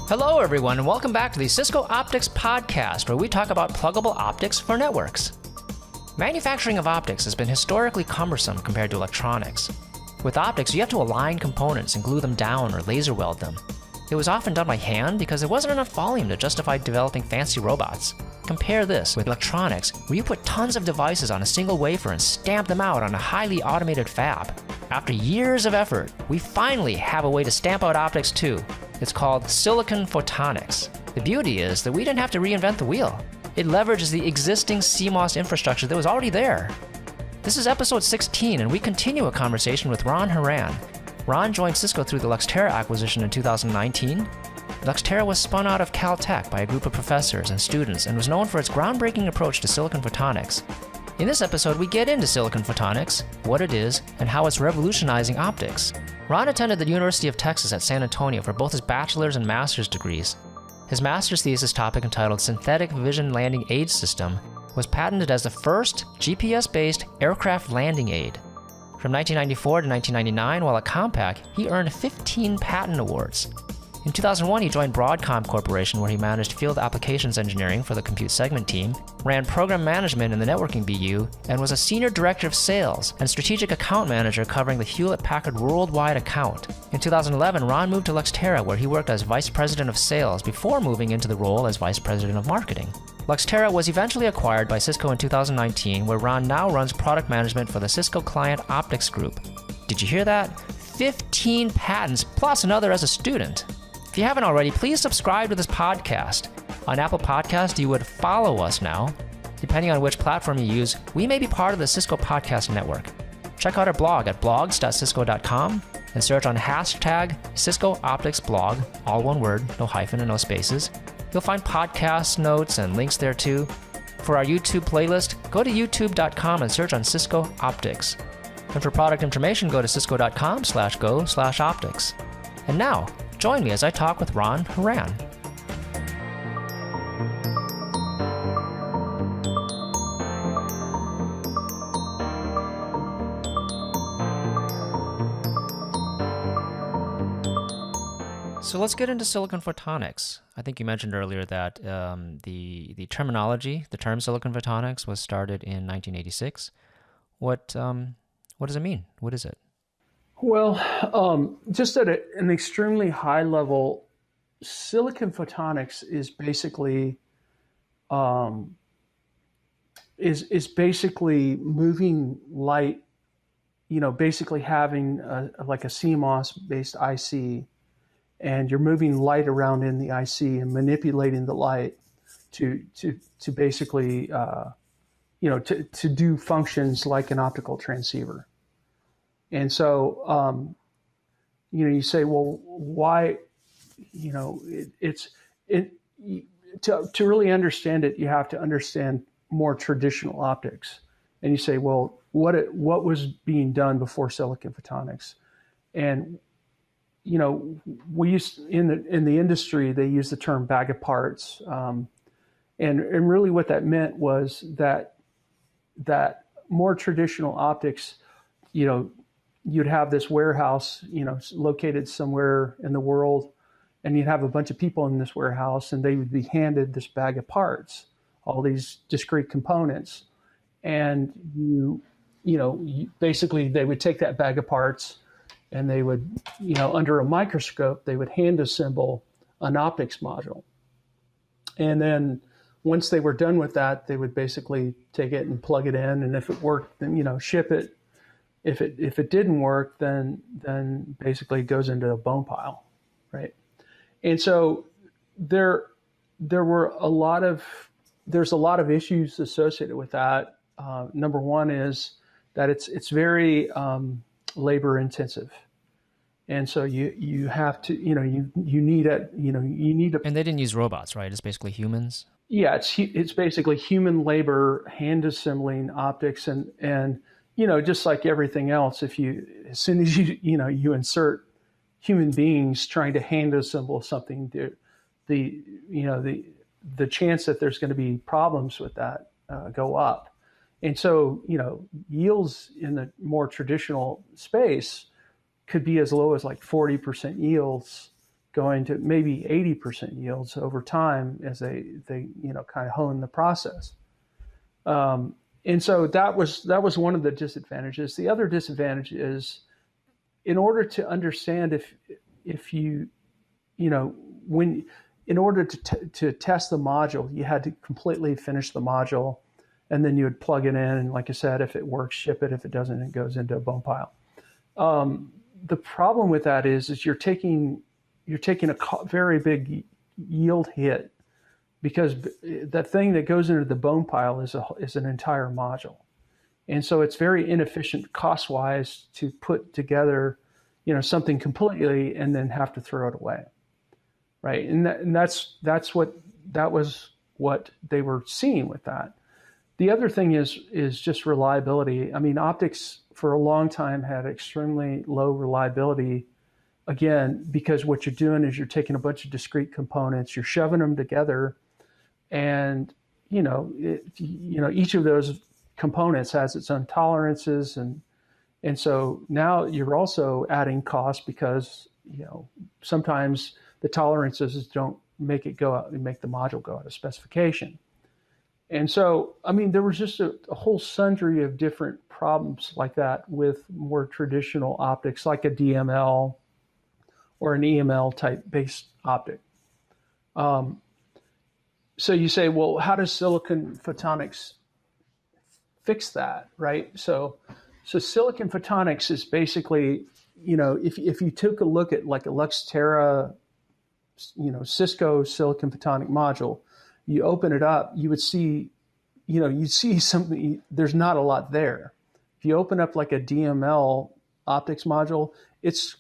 Hello, everyone, and welcome back to the Cisco Optics Podcast, where we talk about pluggable optics for networks. Manufacturing of optics has been historically cumbersome compared to electronics. With optics, you have to align components and glue them down or laser weld them. It was often done by hand because there wasn't enough volume to justify developing fancy robots. Compare this with electronics, where you put tons of devices on a single wafer and stamp them out on a highly automated fab. After years of effort, we finally have a way to stamp out optics too. It's called silicon photonics. The beauty is that we didn't have to reinvent the wheel. It leverages the existing CMOS infrastructure that was already there. This is episode 16, and we continue a conversation with Ron Horan. Ron joined Cisco through the Luxtera acquisition in 2019. Luxtera was spun out of Caltech by a group of professors and students and was known for its groundbreaking approach to silicon photonics. In this episode, we get into silicon photonics, what it is, and how it's revolutionizing optics. Ron attended the University of Texas at San Antonio for both his bachelor's and master's degrees. His master's thesis topic, entitled Synthetic Vision Landing Aid System, was patented as the first GPS-based aircraft landing aid. From 1994 to 1999, while at Compaq, he earned 15 patent awards. In 2001, he joined Broadcom Corporation, where he managed field applications engineering for the compute segment team, ran program management in the networking BU, and was a senior director of sales and strategic account manager covering the Hewlett-Packard worldwide account. In 2011, Ron moved to Luxtera, where he worked as vice president of sales before moving into the role as vice president of marketing. Luxtera was eventually acquired by Cisco in 2019, where Ron now runs product management for the Cisco Client Optics Group. Did you hear that? 15 patents, plus another as a student. If you haven't already, please subscribe to this podcast. On Apple Podcast, you would follow us now. Depending on which platform you use, we may be part of the Cisco Podcast Network. Check out our blog at blogs.cisco.com and search on hashtag Cisco Optics Blog, all one word, no hyphen and no spaces. You'll find podcast notes and links there too. For our YouTube playlist, go to youtube.com and search on Cisco Optics. And for product information, go to cisco.com/go/optics. And now, join me as I talk with Ron Horan. So let's get into silicon photonics. I think you mentioned earlier that the terminology, the term silicon photonics, was started in 1986. What does it mean? What is it? Well, just at an extremely high level, silicon photonics is basically is basically moving light. Basically having like a CMOS based IC. And you're moving light around in the IC and manipulating the light to basically, to do functions like an optical transceiver. And so, you say, well, why, to really understand it, you have to understand more traditional optics. And you say, well, what was being done before silicon photonics? And we use in the industry, they use the term bag of parts, and really what that meant was that more traditional optics, you'd have this warehouse, located somewhere in the world, and you'd have a bunch of people in this warehouse, and they would be handed this bag of parts, all these discrete components, and basically they would take that bag of parts. And they would, under a microscope, they would hand assemble an optics module. And then once they were done with that, they would basically take it and plug it in. And if it worked, then, ship it. If it didn't work, then basically it goes into a bone pile, right? And so there's a lot of issues associated with that. Number one is that it's very labor intensive. And so you have to, you need a. And they didn't use robots, right? It's basically humans. Yeah, it's basically human labor, hand assembling optics, and just like everything else, as soon as you insert human beings trying to hand assemble something, the chance that there's going to be problems with that go up. And so, yields in the more traditional space could be as low as like 40% yields going to maybe 80% yields over time as they kind of hone the process. And so that was one of the disadvantages. The other disadvantage is, in order to understand if you when in order to test the module, you had to completely finish the module, and then you would plug it in. And like I said, if it works, ship it. If it doesn't, it goes into a bone pile. The problem with that is you're taking a very big yield hit, because that thing that goes into the bone pile is an entire module. And so it's very inefficient cost-wise to put together, something completely and then have to throw it away. Right. And that was what they were seeing with that. The other thing is just reliability. I mean, optics for a long time had extremely low reliability. Again, because what you're doing is you're taking a bunch of discrete components, you're shoving them together, and each of those components has its own tolerances, and so now you're also adding cost, because sometimes the tolerances don't make the module go out of specification. And so, I mean, there was just a whole sundry of different problems like that with more traditional optics, like a DML or an EML type based optic. So you say, well, how does silicon photonics fix that, right? So silicon photonics is basically, if you took a look at like a Luxtera, Cisco silicon photonic module, you open it up, you would see, you'd see something, there's not a lot there. If you open up like a DML optics module, it's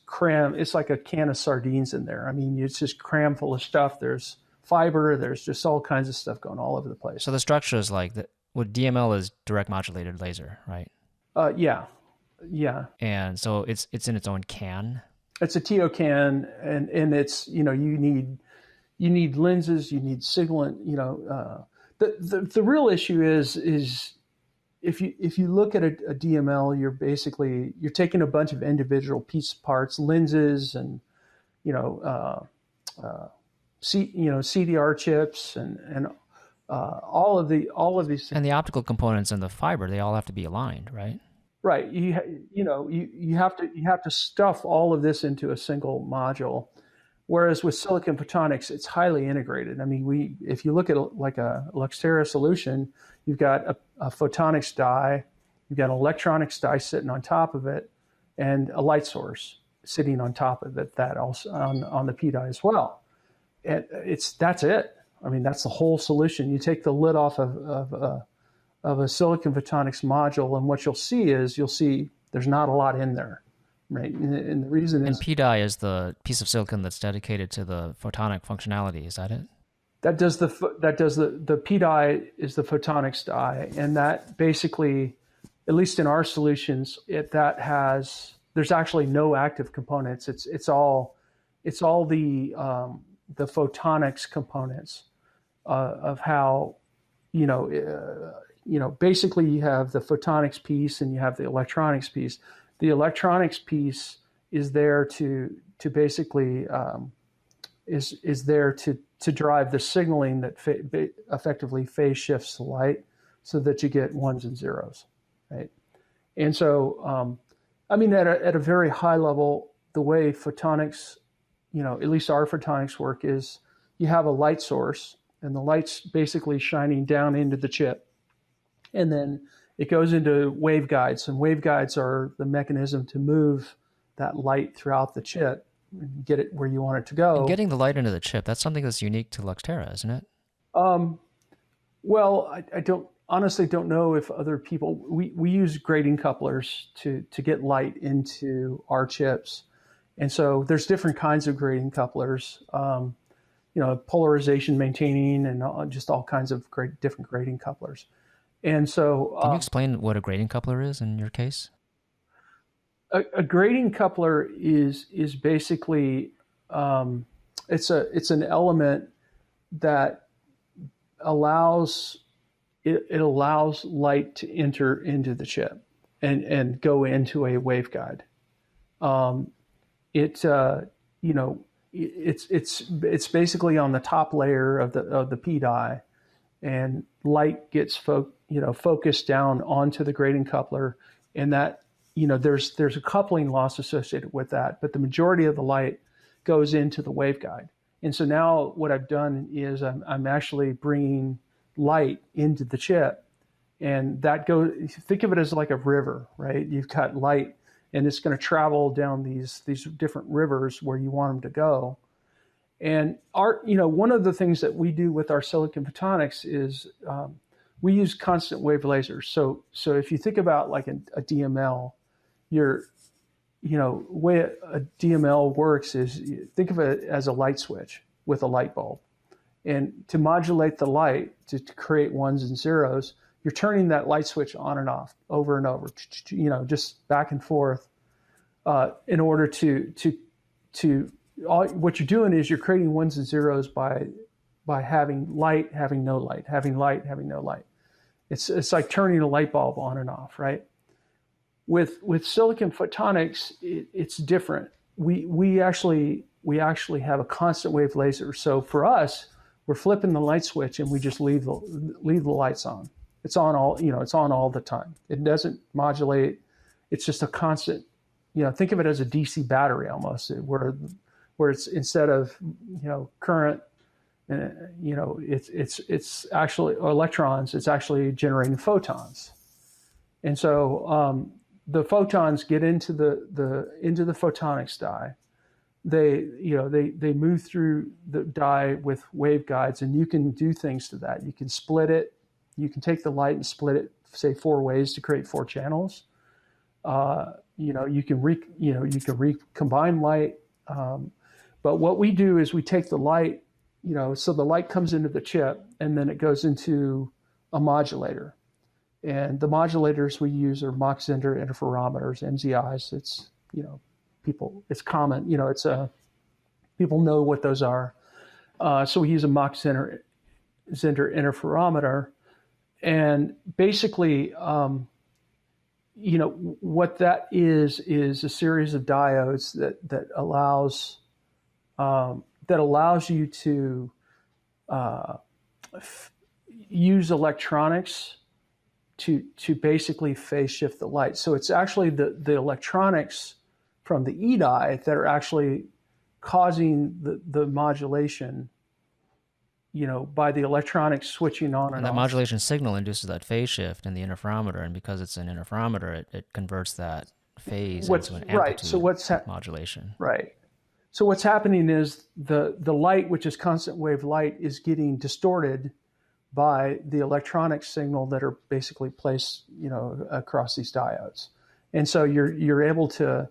like a can of sardines in there. I mean, it's just crammed full of stuff. There's fiber, there's just all kinds of stuff going all over the place. So the structure is like what DML is direct modulated laser, right? Yeah. And so it's in its own can. It's a TO can, and it's you need lenses, you need signaling. The real issue is if you look at a DML, you're taking a bunch of individual piece parts, lenses, and CDR chips, and all of these things. And the optical components and the fiber, they all have to be aligned, right? Right. You have to stuff all of this into a single module, whereas with silicon photonics, it's highly integrated. I mean, if you look at like a Luxtera solution, you've got a photonics die, you've got an electronics die sitting on top of it, and a light source sitting on top of it, that also on the P die as well. And that's it. I mean, that's the whole solution. You take the lid off of a silicon photonics module, and what you'll see there's not a lot in there, right? And the reason is... And P die is the piece of silicon that's dedicated to the photonic functionality. Is that it? The P die is the photonics die, and that basically, at least in our solutions, there's actually no active components. It's all the photonics components of how basically you have the photonics piece and you have the electronics piece. The electronics piece is there to basically is there to drive the signaling that effectively phase shifts the light, so that you get ones and zeros, right? And so, I mean, at a very high level, the way photonics, at least our photonics work, is you have a light source, and the light's basically shining down into the chip. And then it goes into waveguides, and waveguides are the mechanism to move that light throughout the chip and get it where you want it to go. And getting the light into the chip, that's something that's unique to Luxtera, isn't it? Well, I honestly don't know if other people... We use grating couplers to get light into our chips. And so there's different kinds of grating couplers, polarization maintaining, and just all kinds of different grating couplers. And so, can you explain what a grating coupler is in your case? A grating coupler is basically it's an element that allows light to enter into the chip and go into a waveguide. it's basically on the top layer of the P die, and light gets focused down onto the grating coupler, and that there's a coupling loss associated with that, but the majority of the light goes into the waveguide. And so now what I've done is I'm actually bringing light into the chip, and that think of it as like a river, right? You've got light, and it's going to travel down these different rivers where you want them to go. And one of the things that we do with our silicon photonics is we use constant wave lasers. So if you think about like a DML, way a DML works is, think of it as a light switch with a light bulb. And to modulate the light, to create ones and zeros, you're turning that light switch on and off over and over, just back and forth, in order what you're doing is you're creating ones and zeros by having light, having no light, having light, having no light. It's like turning a light bulb on and off, right? With silicon photonics, it's different. We actually have a constant wave laser. So for us, we're flipping the light switch and we just leave the lights on. It's on all the time. It doesn't modulate. It's just a constant. Think of it as a DC battery almost, where it's, instead of current, it's actually electrons. It's actually generating photons, and so the photons get into the photonics die. They move through the die with waveguides, and you can do things to that. You can split it. You can take the light and split it, say 4 ways to create 4 channels. You can recombine light. But what we do is we take the light, so the light comes into the chip and then it goes into a modulator. And the modulators we use are Mach-Zehnder interferometers, MZIs. It's, it's common, people know what those are. So we use a Mach-Zehnder interferometer. And basically, what that is a series of diodes that allows you to use electronics to basically phase shift the light. So it's actually the electronics from the E die that are actually causing the modulation, by the electronics switching on and that off. Modulation signal induces that phase shift in the interferometer, and because it's an interferometer, it converts that phase into an amplitude modulation. Right. So what's happening is the light, which is constant wave light, is getting distorted by the electronic signal that are basically placed, across these diodes. And so you're able to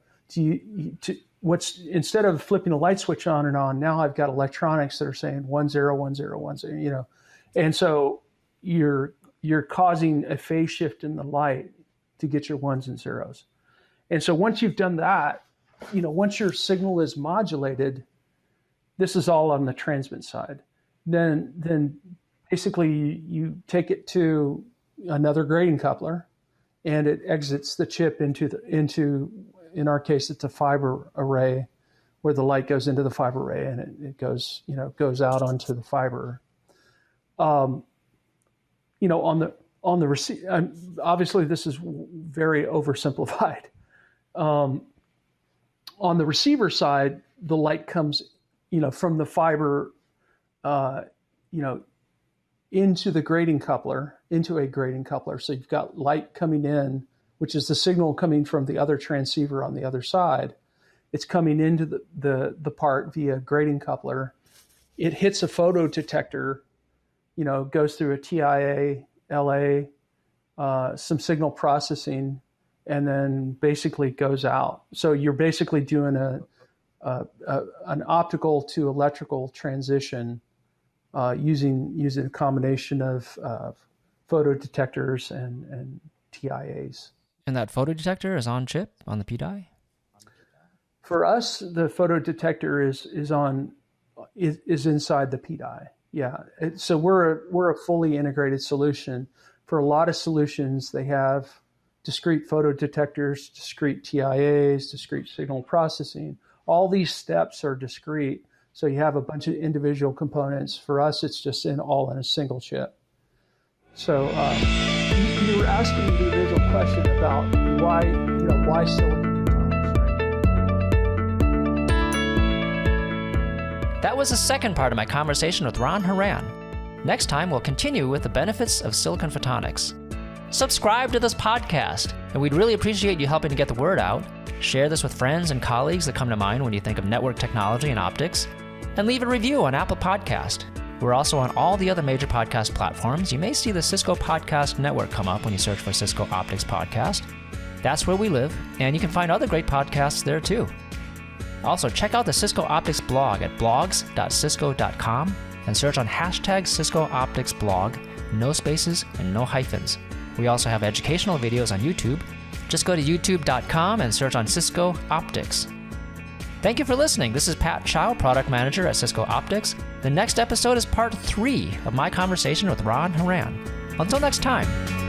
instead of flipping a light switch on and on, now I've got electronics that are saying 1 0 1 0 1 0, and so you're causing a phase shift in the light to get your ones and zeros. And so once you've done that, once your signal is modulated, this is all on the transmit side. Then basically you take it to another grating coupler, and it exits the chip into in our case, it's a fiber array, where the light goes into the fiber array and it goes out onto the fiber. On the receiver, obviously this is very oversimplified. On the receiver side, the light comes, from the fiber, into a grating coupler. So you've got light coming in, which is the signal coming from the other transceiver on the other side. It's coming into the part via grating coupler. It hits a photodetector, goes through a TIA, LA, some signal processing, and then basically goes out. So you're basically doing an optical to electrical transition using a combination of photodetectors and TIAs. And that photodetector is on chip on the P die? For us, the photodetector is inside the P die. Yeah. So we're a fully integrated solution. For a lot of solutions, they have discrete photodetectors, discrete TIAs, discrete signal processing. All these steps are discrete. So you have a bunch of individual components. For us, it's just all in a single chip. So you were asking the original question about why silicon photonics, right? That was the second part of my conversation with Ron Horan. Next time, we'll continue with the benefits of silicon photonics. Subscribe to this podcast, and we'd really appreciate you helping to get the word out. Share this with friends and colleagues that come to mind when you think of network technology and optics. And leave a review on Apple Podcast. We're also on all the other major podcast platforms. You may see the Cisco Podcast Network come up when you search for Cisco Optics Podcast. That's where we live, and you can find other great podcasts there too. Also, check out the Cisco Optics blog at blogs.cisco.com and search on hashtag Cisco Optics blog, no spaces and no hyphens. We also have educational videos on YouTube. Just go to youtube.com and search on Cisco Optics. Thank you for listening. This is Pat Chow, Product Manager at Cisco Optics. The next episode is part 3 of my conversation with Ron Horan. Until next time.